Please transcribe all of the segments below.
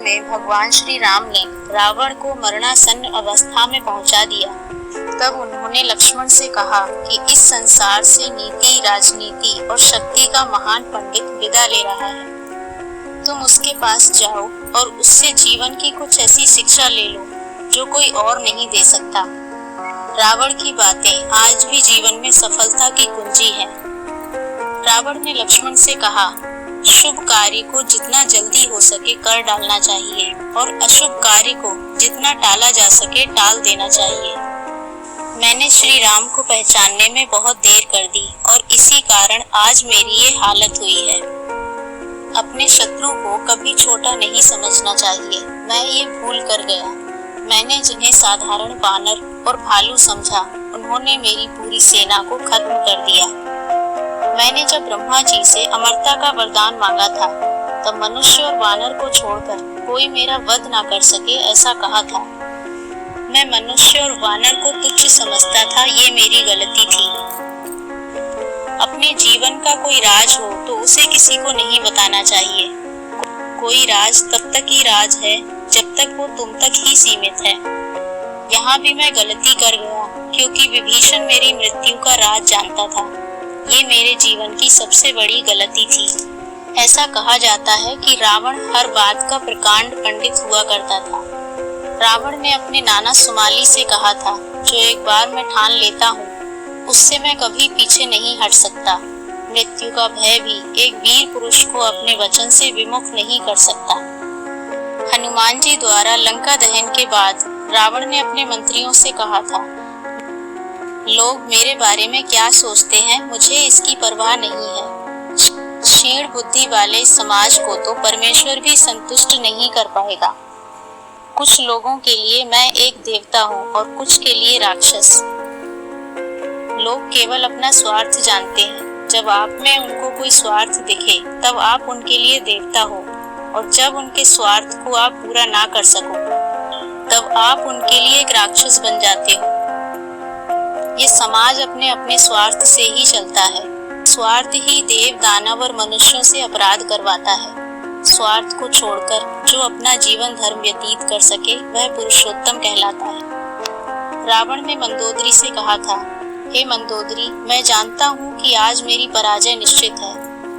में भगवान श्री राम ने रावण को मरणासन्न अवस्था में पहुंचा दिया, तब उन्होंने लक्ष्मण से कहा कि इस संसार से नीति, राजनीति और शक्ति का महान पंडित विदा ले रहा है। तुम उसके पास जाओ और उससे जीवन की कुछ ऐसी शिक्षा ले लो जो कोई और नहीं दे सकता। रावण की बातें आज भी जीवन में सफलता की कुंजी है। रावण ने लक्ष्मण से कहा, शुभ कार्य को जितना जल्दी हो सके कर डालना चाहिए और अशुभ कार्य को जितना टाला जा सके टाल देना चाहिए। मैंने श्री राम को पहचानने में बहुत देर कर दी और इसी कारण आज मेरी ये हालत हुई है। अपने शत्रु को कभी छोटा नहीं समझना चाहिए। मैं ये भूल कर गया। मैंने जिन्हें साधारण वानर और भालू समझा, उन्होंने मेरी पूरी सेना को खत्म कर दिया। मैंने जब ब्रह्मा जी से अमरता का वरदान मांगा था, तब मनुष्य और वानर को छोड़कर कोई मेरा वध ना कर सके ऐसा कहा था। मैं मनुष्य और वानर को तुच्छ समझता था, ये मेरी गलती थी। अपने जीवन का कोई राज हो तो उसे किसी को नहीं बताना चाहिए। कोई राज तब तक ही राज है जब तक वो तुम तक ही सीमित है। यहाँ भी मैं गलती कर गया, क्योंकि विभीषण मेरी मृत्यु का राज जानता था। ये मेरे जीवन की सबसे बड़ी गलती थी। ऐसा कहा जाता है कि रावण हर बात का प्रकांड पंडित हुआ करता था। रावण ने अपने नाना सुमाली से कहा था, जो एक बार मैं ठान लेता हूँ उससे मैं कभी पीछे नहीं हट सकता। मृत्यु का भय भी एक वीर पुरुष को अपने वचन से विमुख नहीं कर सकता। हनुमान जी द्वारा लंका दहन के बाद रावण ने अपने मंत्रियों से कहा था, लोग मेरे बारे में क्या सोचते हैं मुझे इसकी परवाह नहीं है। क्षीण बुद्धि वाले समाज को तो परमेश्वर भी संतुष्ट नहीं कर पाएगा। कुछ लोगों के लिए मैं एक देवता हूँ और कुछ के लिए राक्षस। लोग केवल अपना स्वार्थ जानते हैं। जब आप में उनको कोई स्वार्थ दिखे तब आप उनके लिए देवता हो, और जब उनके स्वार्थ को आप पूरा ना कर सको तब आप उनके लिए एक राक्षस बन जाते हो। ये समाज अपने अपने स्वार्थ से ही चलता है। स्वार्थ ही देव, दानव और मनुष्यों से अपराध करवाता है। स्वार्थ को छोड़कर जो अपना जीवन धर्म व्यतीत कर सके वह पुरुषोत्तम कहलाता है। रावण ने मंदोदरी से कहा था, हे मंदोदरी, मैं जानता हूँ कि आज मेरी पराजय निश्चित है।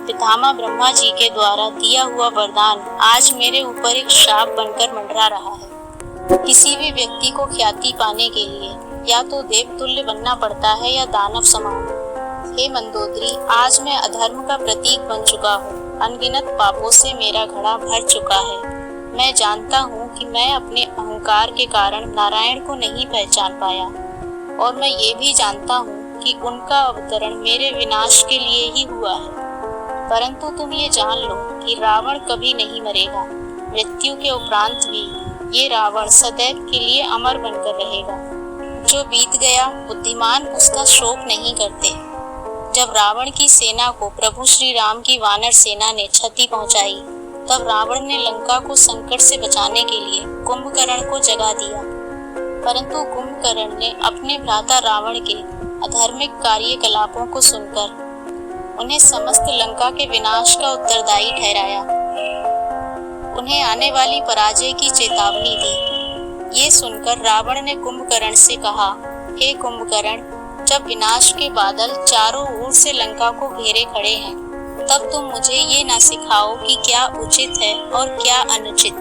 पितामह ब्रह्मा जी के द्वारा दिया हुआ वरदान आज मेरे ऊपर एक शाप बनकर मंडरा रहा है। किसी भी व्यक्ति को ख्याति पाने के लिए या तो देवतुल्य बनना पड़ता है या दानव समान। हे मंदोदरी, आज मैं अधर्म का प्रतीक बन चुका हूँ। अनगिनत पापों से मेरा घड़ा भर चुका है। मैं जानता हूँ कि मैं अपने अहंकार के कारण नारायण को नहीं पहचान पाया, और मैं ये भी जानता हूँ कि उनका अवतरण मेरे विनाश के लिए ही हुआ है। परंतु तुम ये जान लो कि रावण कभी नहीं मरेगा। मृत्यु के उपरांत भी ये रावण सदैव के लिए अमर बनकर रहेगा। जो बीत गया बुद्धिमान उसका शोक नहीं करते। जब रावण की सेना को प्रभु श्री राम की वानर सेना ने क्षति पहुंचाई, तब रावण ने लंका को संकट से बचाने के लिए कुंभकर्ण को जगा दिया। परंतु कुंभकर्ण ने अपने भ्राता रावण के अधार्मिक कार्यकलापों को सुनकर उन्हें समस्त लंका के विनाश का उत्तरदायी ठहराया। उन्हें आने वाली पराजय की चेतावनी दी। ये सुनकर रावण ने कुंभकर्ण से कहा, हे कुंभकर्ण, जब विनाश के बादल चारों ओर से लंका को घेरे खड़े हैं, तब तुम मुझे ये ना सिखाओ कि क्या उचित है और क्या अनुचित।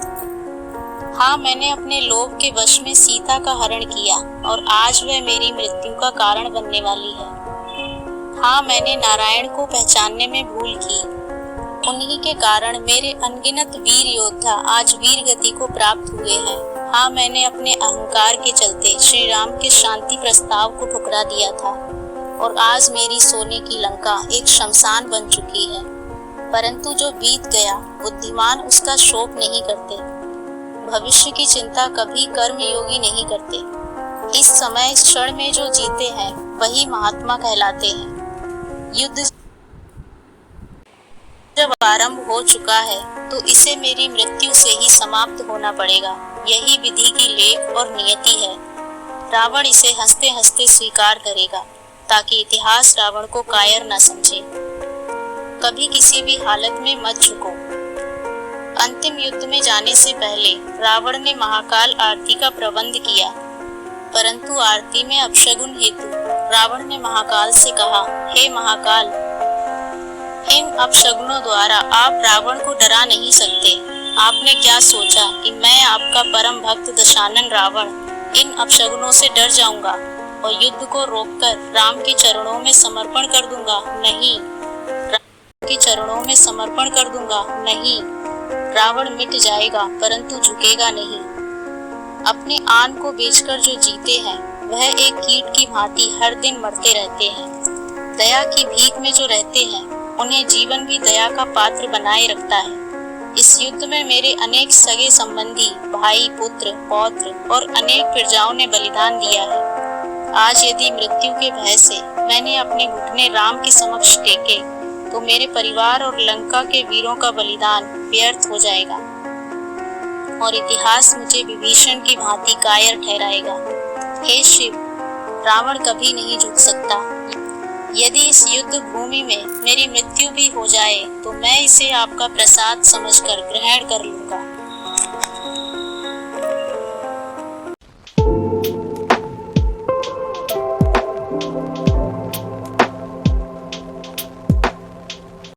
हाँ, मैंने अपने लोभ के वश में सीता का हरण किया और आज वह मेरी मृत्यु का कारण बनने वाली है। हाँ, मैंने नारायण को पहचानने में भूल की। उन्हीं के कारण मेरे अनगिनत वीर योद्धा आज वीर गति को प्राप्त हुए हैं। हाँ, मैंने अपने अहंकार के चलते श्री राम के शांति प्रस्ताव को ठुकरा दिया था, और आज मेरी सोने की लंका एक शमशान बन चुकी है। परंतु जो बीत गया बुद्धिमान उसका शोक नहीं करते। भविष्य की चिंता कभी कर्मयोगी नहीं करते। इस समय इस क्षण में जो जीते हैं वही महात्मा कहलाते हैं। युद्ध जब आरंभ हो चुका है तो इसे मेरी मृत्यु से ही समाप्त होना पड़ेगा। यही विधि की लेख और नियति है। रावण इसे हंसते हंसते स्वीकार करेगा, ताकि इतिहास रावण को कायर न समझे। कभी किसी भी हालत में मत झुको। अंतिम युद्ध में जाने से पहले रावण ने महाकाल आरती का प्रबंध किया, परंतु आरती में अपशगुन हेतु रावण ने महाकाल से कहा, हे महाकाल, इन अपशगुनों द्वारा आप रावण को डरा नहीं सकते। आपने क्या सोचा कि मैं आपका परम भक्त दशानन रावण इन अपशगुनों से डर जाऊंगा और युद्ध को रोककर राम के चरणों में समर्पण कर दूंगा? नहीं, राम के चरणों में समर्पण कर दूंगा नहीं। रावण मिट जाएगा परंतु झुकेगा नहीं। अपने आन को बेचकर जो जीते हैं वह एक कीट की भांति हर दिन मरते रहते हैं। दया की भीख में जो रहते हैं उन्हें जीवन भी दया का पात्र बनाए रखता है। इस युद्ध में मेरे अनेक सगे संबंधी, भाई, पुत्र, पौत्र और अनेक प्रजाओं ने बलिदान दिया है। आज यदि मृत्यु के भय से मैंने अपने घुटने राम के समक्ष टेके तो मेरे परिवार और लंका के वीरों का बलिदान व्यर्थ हो जाएगा और इतिहास मुझे विभीषण की भांति कायर ठहराएगा। हे शिव, रावण कभी नहीं झुक सकता। यदि इस युद्ध भूमि में मेरी मृत्यु भी हो जाए तो मैं इसे आपका प्रसाद समझकर ग्रहण कर लूंगा।